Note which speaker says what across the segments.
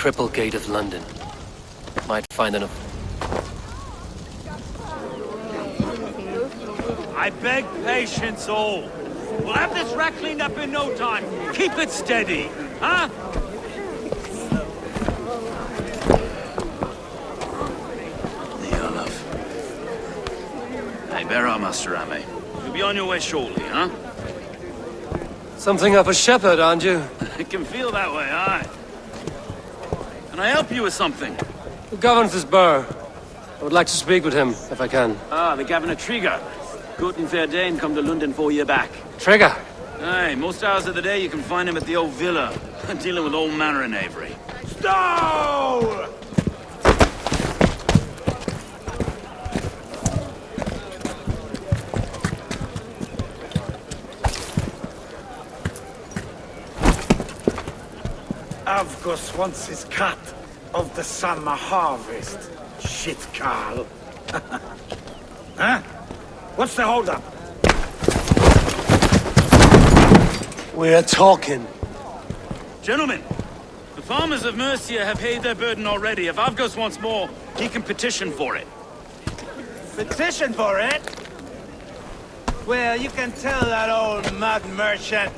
Speaker 1: cripple gate of London. Might find enough.
Speaker 2: I beg patience, all. We'll have this wreck cleaned up in no time. Keep it steady, huh?
Speaker 3: There, love. Hey, bear up, Master Ame. You'll be on your way shortly, huh?
Speaker 1: Something of a shepherd, aren't you?
Speaker 3: It can feel that way, aye. Can I help you with something?
Speaker 1: Who governs this burr? I would like to speak with him, if I can.
Speaker 3: Ah, the Governor Trigger. Good and fair Dane come to London 4 year back.
Speaker 1: Trigger!
Speaker 3: Aye, most hours of the day you can find him at the old villa, dealing with all manner in Avery.
Speaker 2: Stow! Avgos wants his cut of the summer harvest. Shit, Carl. Huh? What's the holdup?
Speaker 1: We're talking.
Speaker 3: Gentlemen, the farmers of Mercia have paid their burden already. If Avgos wants more, he can petition for it.
Speaker 2: Petition for it? Well, you can tell that old mud merchant.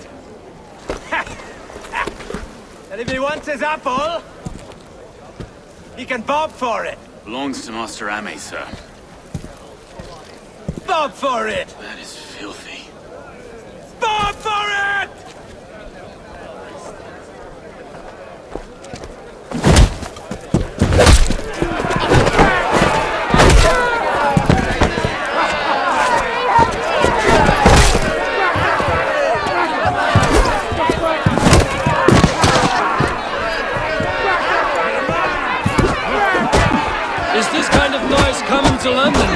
Speaker 2: And if he wants his apple, he can bob for it.
Speaker 3: Belongs to Master Ame, sir.
Speaker 2: Bob for it!
Speaker 3: That is filthy.
Speaker 2: Bob for it!
Speaker 1: Is this kind of noise coming to London?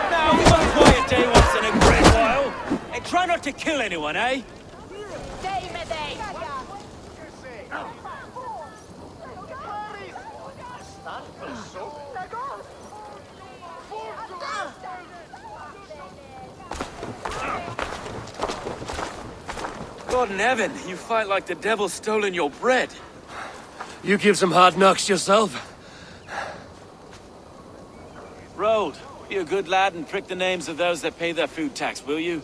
Speaker 2: Now, we want a quiet day once in a great while. And try not to kill anyone, eh?
Speaker 3: God in heaven, you fight like the devil's stolen your bread.
Speaker 1: You give some hard knocks yourself.
Speaker 3: Road, be a good lad and prick the names of those that pay their food tax, will you?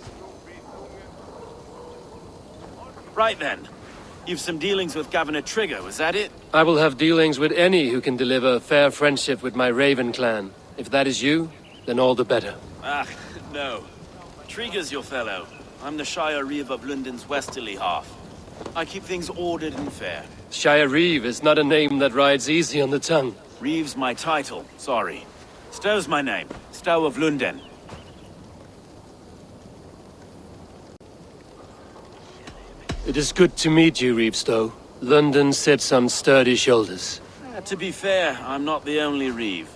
Speaker 3: Right then. You've some dealings with Governor Trigger, was that it?
Speaker 1: I will have dealings with any who can deliver fair friendship with my Raven clan. If that is you, then all the better.
Speaker 3: Ah, no. Trigger's your fellow. I'm the Shire Reeve of London's westerly half. I keep things ordered and fair.
Speaker 1: Shire Reeve is not a name that rides easy on the tongue.
Speaker 3: Reeve's my title, sorry. Stow's my name. Stow of Lunden.
Speaker 1: It is good to meet you, Reeve Stow. London sits on sturdy shoulders.
Speaker 3: To be fair, I'm not the only Reeve.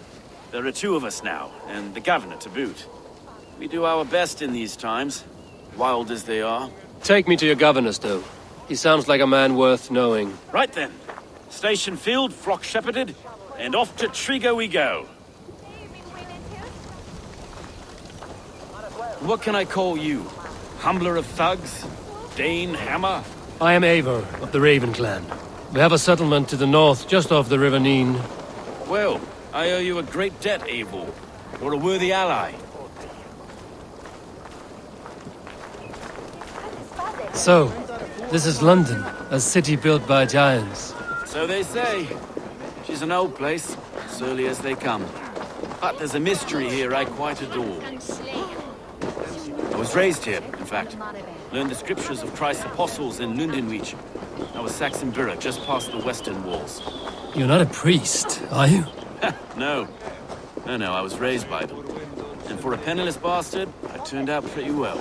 Speaker 3: There are two of us now, and the Governor to boot. We do our best in these times, wild as they are.
Speaker 1: Take me to your governor, Stow. He sounds like a man worth knowing.
Speaker 3: Right then. Station filled, flock shepherded, and off to Trigger we go. What can I call you? Humbler of thugs? Dane Hammer?
Speaker 1: I am Eivor, of the Raven clan. We have a settlement to the north, just off the River Neen.
Speaker 3: Well, I owe you a great debt, Eivor. You're a worthy ally.
Speaker 1: So, this is London, a city built by giants.
Speaker 3: So they say. She's an old place, surly as they come. But there's a mystery here I quite adore. I was raised here, in fact. Learned the scriptures of Christ's apostles in Lundenwich. I was Saxon Borough, just past the western walls.
Speaker 1: You're not a priest, are you?
Speaker 3: No. No, I was raised by them. And for a penniless bastard, I turned out pretty well.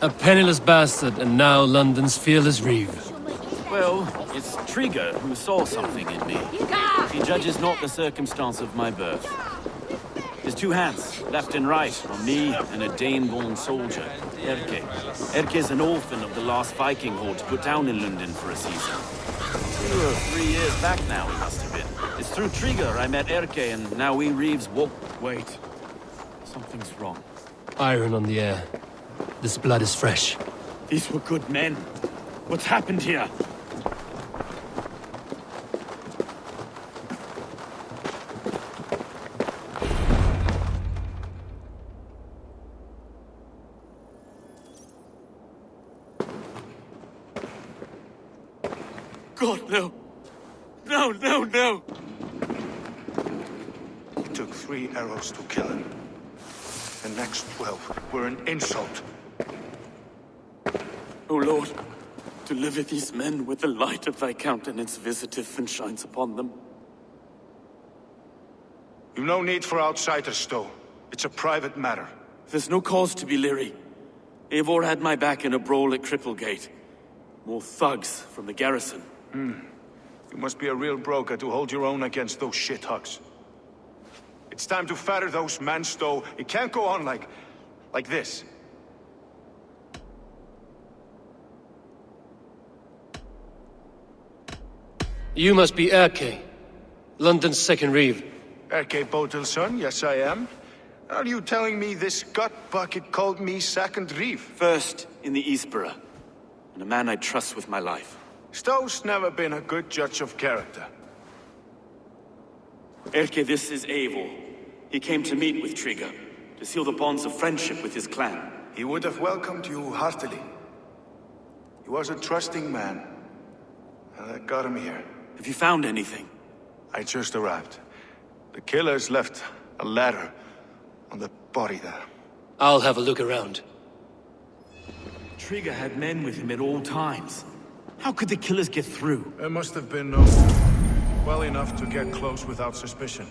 Speaker 1: A penniless bastard, and now London's fearless Reeve.
Speaker 3: Well, it's Trigger who saw something in me. He judges not the circumstance of my birth. His two hands, left and right, on me and a Dane-born soldier, Erke. Erke's an orphan of the last Viking horde put down in London for a season. 2 or 3 years back now, he must have been. It's through Trigger I met Erke, and now we Reeves walk... Wait. Something's wrong.
Speaker 1: Iron on the air. This blood is fresh.
Speaker 3: These were good men. What's happened here? God, no. No, no, no!
Speaker 4: It took 3 arrows to kill him. The next 12 were an insult.
Speaker 3: O Lord, deliver these men with the light of thy countenance visitive and shines upon them.
Speaker 4: You've no need for outsiders, though. It's a private matter.
Speaker 3: There's no cause to be leery. Eivor had my back in a brawl at Cripplegate. More thugs from the garrison.
Speaker 4: You must be a real broker to hold your own against those shithugs. It's time to fetter those men, Stowe. It can't go on like this.
Speaker 1: You must be Erke, London's second reeve.
Speaker 4: Erke Botelson, yes I am. Are you telling me this gut bucket called me second reeve?
Speaker 3: First in the Eastborough, and a man I trust with my life.
Speaker 4: Stowe's never been a good judge of character.
Speaker 3: Erke, this is Eivor. He came to meet with Trigger, to seal the bonds of friendship with his clan.
Speaker 4: He would have welcomed you heartily. He was a trusting man, and that got him here.
Speaker 3: Have you found anything?
Speaker 4: I just arrived. The killers left a letter on the body there.
Speaker 1: I'll have a look around.
Speaker 3: Trigger had men with him at all times. How could the killers get through?
Speaker 4: There must have been no... well enough to get close without suspicion.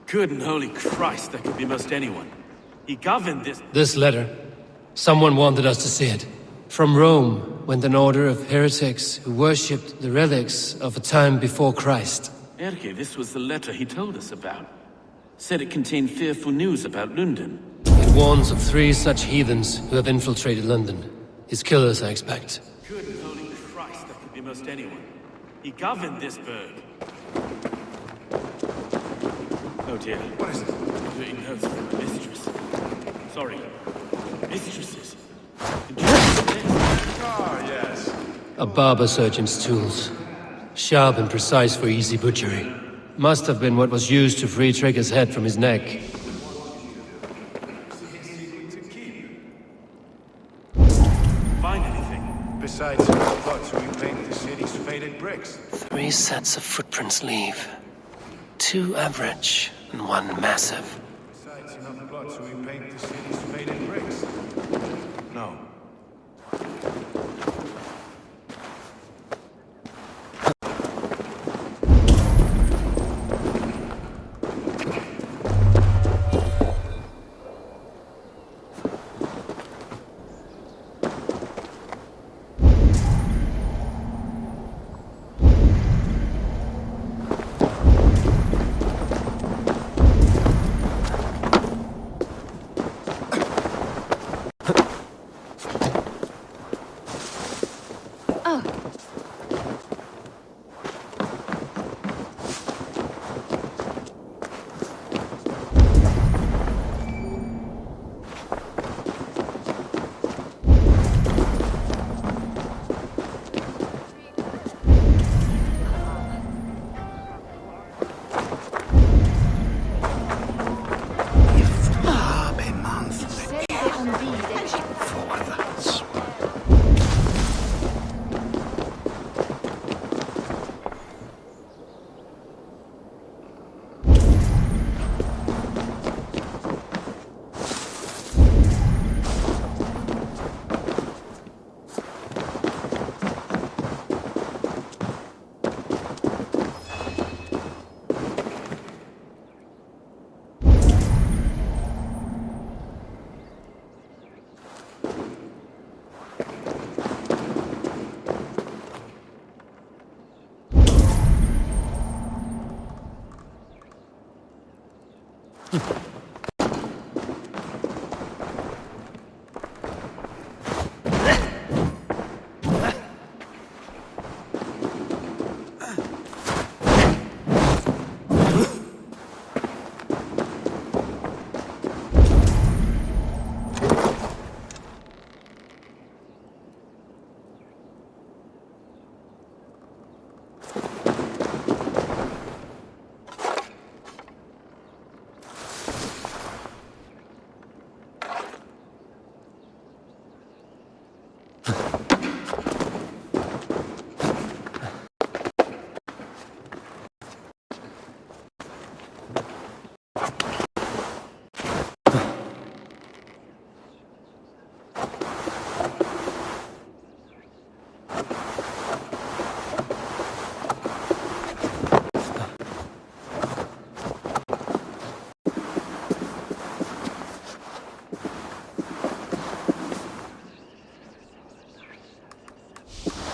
Speaker 3: Good and holy Christ, that could be most anyone. He governed this...
Speaker 1: This letter. Someone wanted us to see it. From Rome went an order of heretics who worshipped the relics of a time before Christ.
Speaker 3: Erke, this was the letter he told us about. Said it contained fearful news about Lunden.
Speaker 1: It warns of 3 such heathens who have infiltrated London. His killers, I expect.
Speaker 3: Good and holy Christ, that could be most anyone. He governed this burg. Oh dear.
Speaker 4: What is it?
Speaker 3: Doing notes from my mistress. Sorry. Mistresses.
Speaker 4: Ah, yes.
Speaker 1: A barber surgeon's tools. Sharp and precise for easy butchery. Must have been what was used to free Trigger's head from his neck.
Speaker 3: Find anything?
Speaker 4: Besides enough blood to repaint the city's faded bricks.
Speaker 1: 3 sets of footprints leave. 2 average and 1 massive.
Speaker 4: Besides enough blood to repaint the city's faded bricks. No.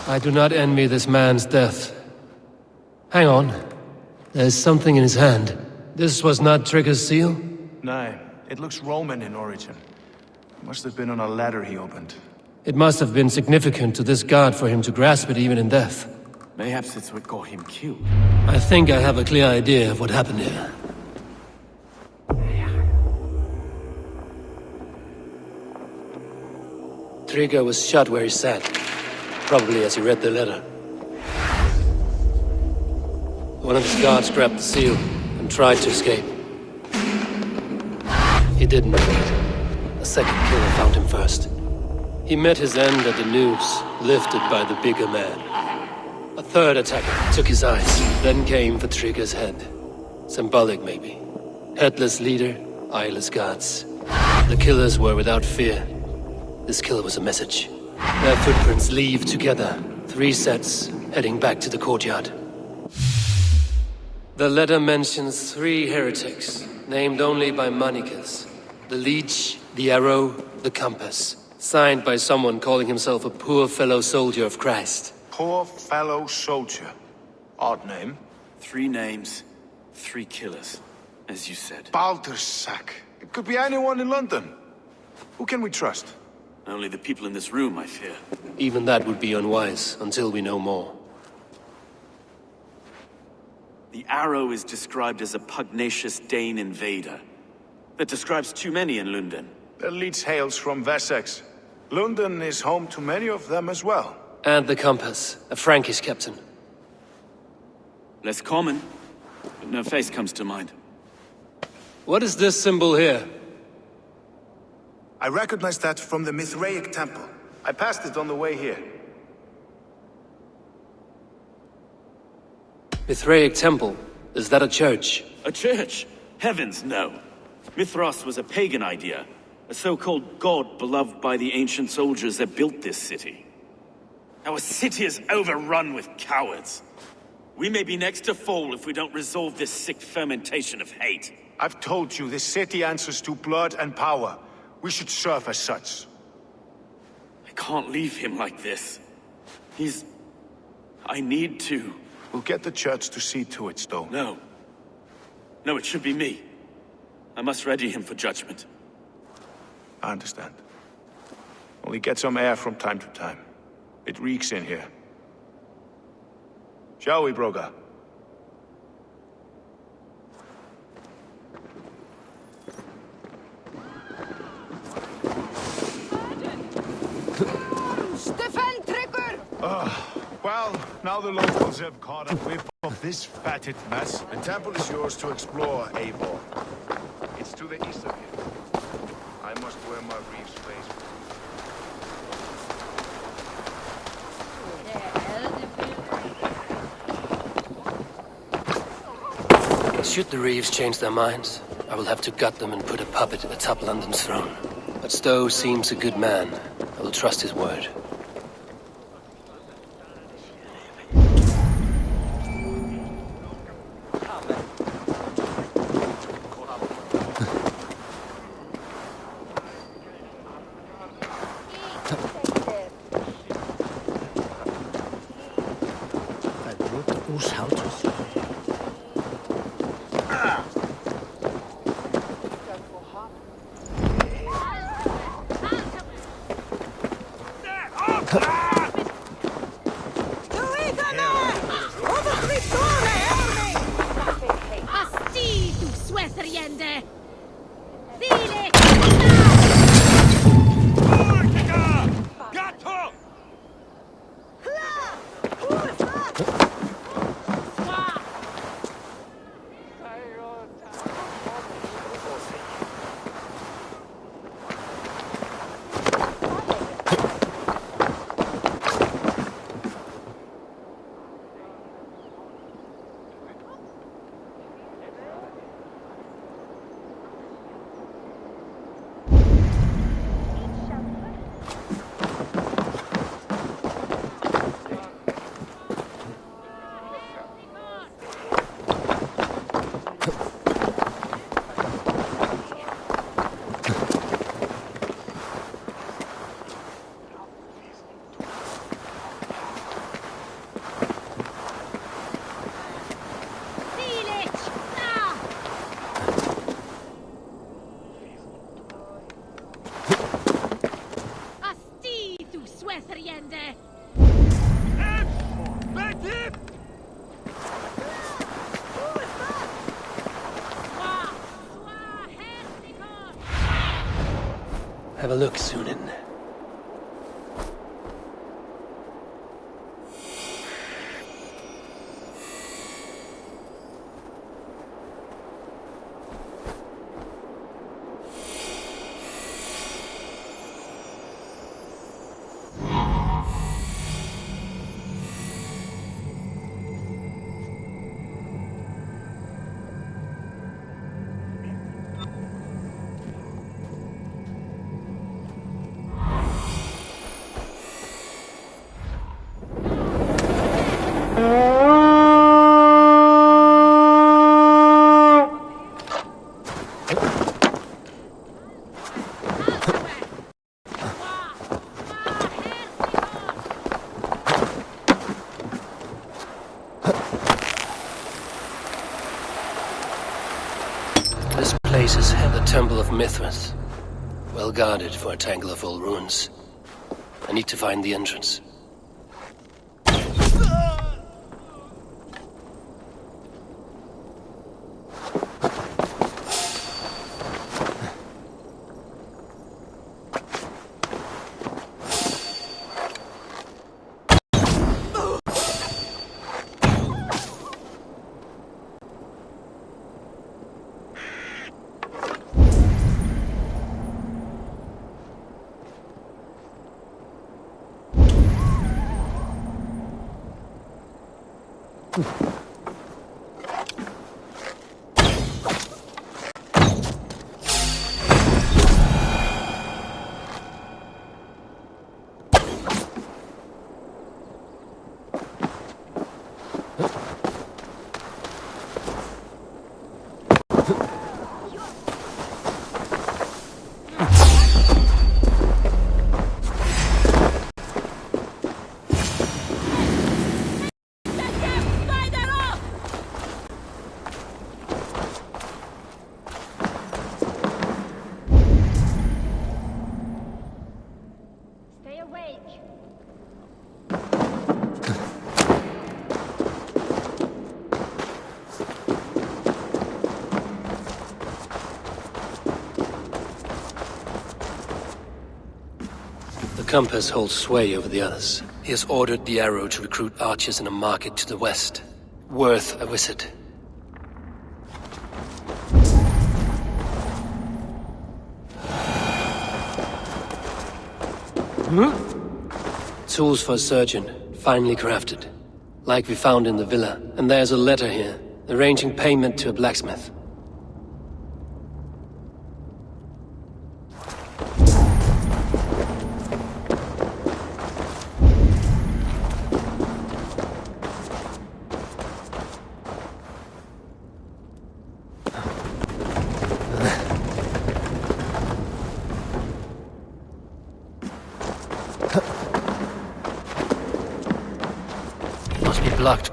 Speaker 1: I do not envy this man's death. Hang on. There's something in his hand. This was not Trigger's seal?
Speaker 4: No, it looks Roman in origin. Must have been on a ladder he opened.
Speaker 1: It must have been significant to this god for him to grasp it even in death.
Speaker 3: Mayhaps it's what got him killed.
Speaker 1: I think I have a clear idea of what happened here. Trigger was shot where he sat. Probably as he read the letter. One of his guards grabbed the seal and tried to escape. He didn't make it. A second killer found him first. He met his end at the noose, lifted by the bigger man. A third attacker took his eyes, then came for Trigger's head. Symbolic, maybe. Headless leader, eyeless guards. The killers were without fear. This kill was a message. Their footprints leave together. 3 sets, heading back to the courtyard. The letter mentions 3 heretics, named only by monikers. The Leech, the Arrow, the Compass. Signed by someone calling himself a poor fellow soldier of Christ.
Speaker 4: Poor fellow soldier. Odd name.
Speaker 3: 3 names, 3 killers, as you said.
Speaker 4: Baldersack. It could be anyone in London. Who can we trust?
Speaker 3: Only the people in this room, I fear.
Speaker 1: Even that would be unwise, until we know more.
Speaker 3: The Arrow is described as a pugnacious Dane invader. That describes too many in Lunden.
Speaker 4: The Leech hails from Wessex. Lunden is home to many of them as well.
Speaker 1: And the Compass, a Frankish captain.
Speaker 3: Less common, but no face comes to mind.
Speaker 1: What is this symbol here?
Speaker 4: I recognize that from the Mithraic temple. I passed it on the way here.
Speaker 1: Mithraic temple? Is that a church?
Speaker 3: A church? Heavens, no. Mithras was a pagan idea. A so-called god beloved by the ancient soldiers that built this city. Our city is overrun with cowards. We may be next to fall if we don't resolve this sick fermentation of hate.
Speaker 4: I've told you, this city answers to blood and power. We should serve as such.
Speaker 3: I can't leave him like this. I need to.
Speaker 4: We'll get the church to see to it, Stone.
Speaker 3: No. No, it should be me. I must ready him for judgment.
Speaker 4: I understand. Only get some air from time to time. It reeks in here. Shall we, Broga? Well, now the locals have caught a whiff of this fatted mess. The temple is yours to explore, Eivor. It's to the east of here. I must wear my reeve's face.
Speaker 1: Should the Reeves change their minds, I will have to gut them and put a puppet atop London's throne. But Stowe seems a good man. I will trust his word. Have a look, Sunan. This place is the Temple of Mithras. Well guarded for a tangle of old ruins. I need to find the entrance. The compass holds sway over the others. He has ordered the arrow to recruit archers in a market to the west. Worth a visit. Tools for a surgeon, finely crafted. Like we found in the villa. And there's a letter here, arranging payment to a blacksmith. Must be blocked.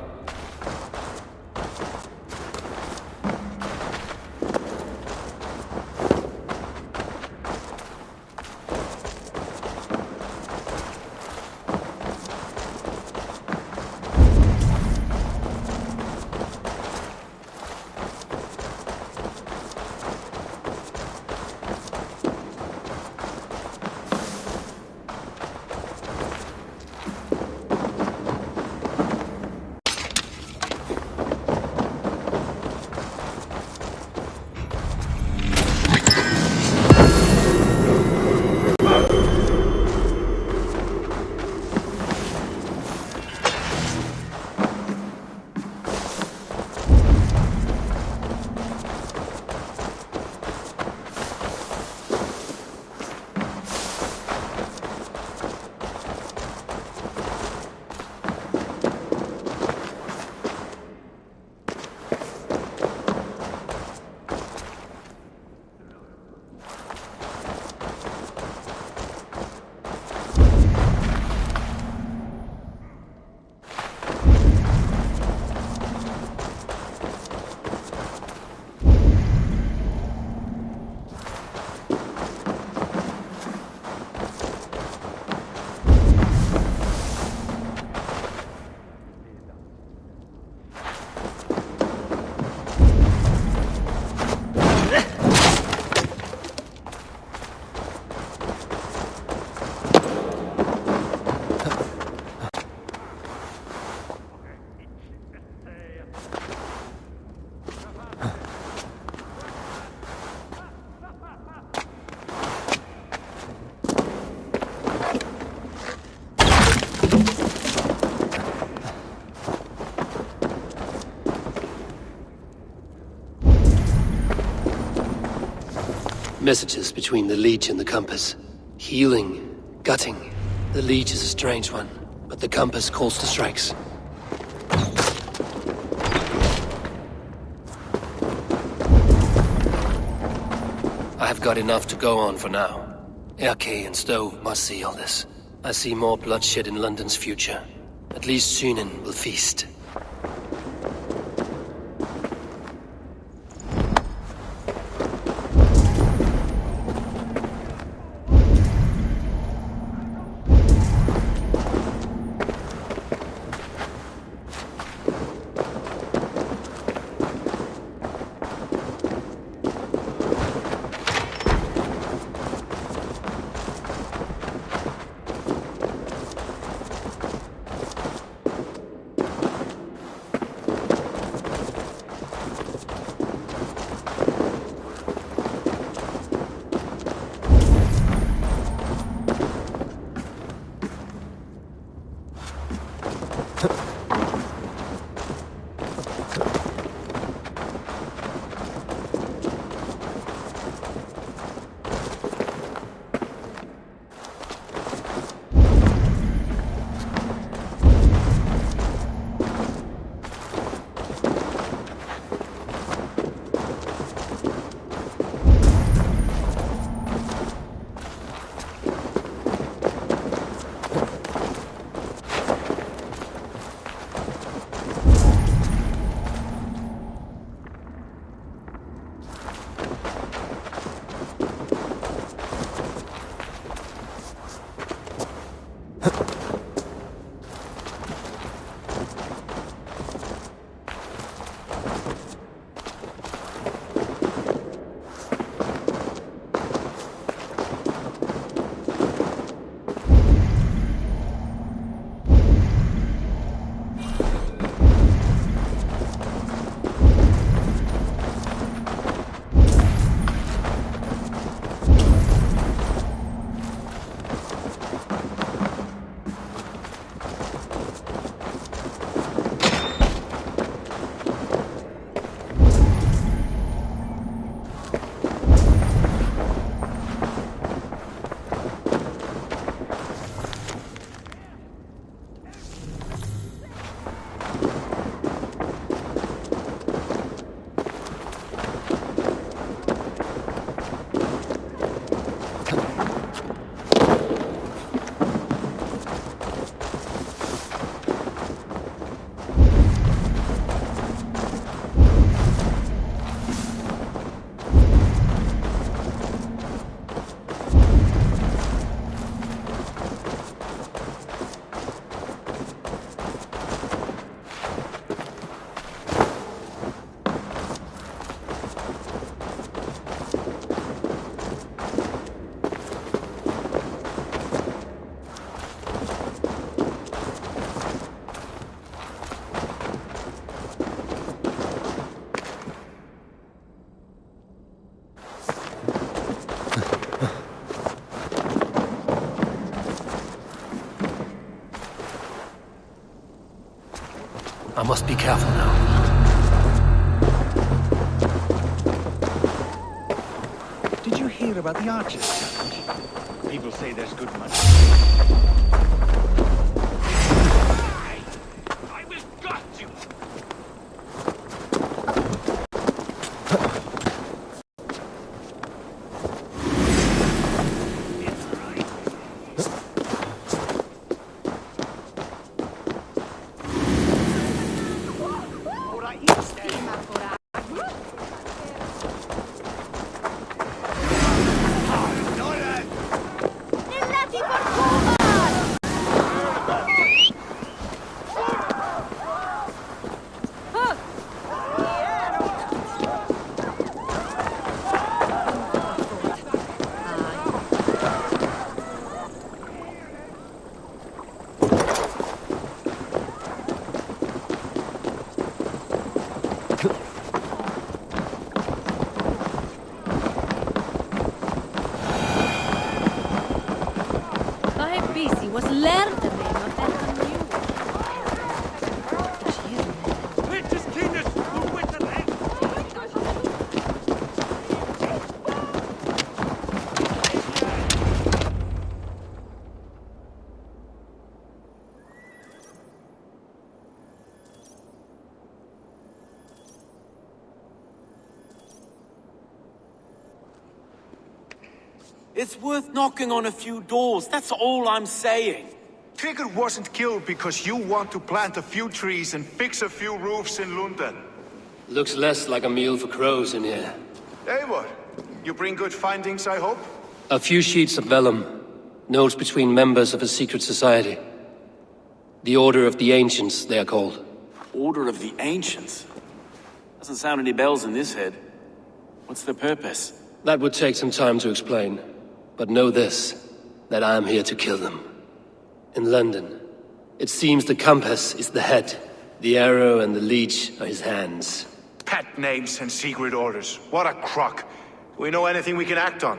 Speaker 1: Messages between the Leech and the Compass. Healing, gutting. The Leech is a strange one, but the Compass calls to strikes. I have got enough to go on for now. Erke and Stove must see all this. I see more bloodshed in London's future. At least Synen will feast. I must be careful now.
Speaker 2: Did you hear about the Archers challenge? People say there's good money. I will gut you!
Speaker 5: was learned the name of that new.
Speaker 3: It's worth knocking on a few doors, that's all I'm saying.
Speaker 4: Trigger wasn't killed because you want to plant a few trees and fix a few roofs in Lunden.
Speaker 1: Looks less like a meal for crows in here.
Speaker 4: Eivor, you bring good findings, I hope?
Speaker 1: A few sheets of vellum. Notes between members of a secret society. The Order of the Ancients, they are called.
Speaker 3: Order of the Ancients? Doesn't sound any bells in this head. What's the purpose?
Speaker 1: That would take some time to explain. But know this, that I am here to kill them. In London, it seems the compass is the head. The arrow and the leech are his hands.
Speaker 4: Pet names and secret orders. What a crock. Do we know anything we can act on?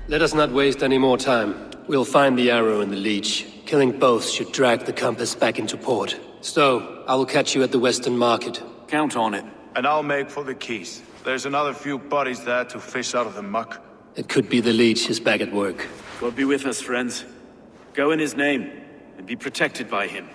Speaker 1: Let us not waste any more time. We'll find the arrow and the leech. Killing both should drag the compass back into port. So, I will catch you at the Western Market.
Speaker 3: Count on it.
Speaker 4: And I'll make for the keys. There's another few bodies there to fish out of the muck.
Speaker 1: It could be the leech is back at work.
Speaker 3: God be with us, friends. Go in his name, and be protected by him.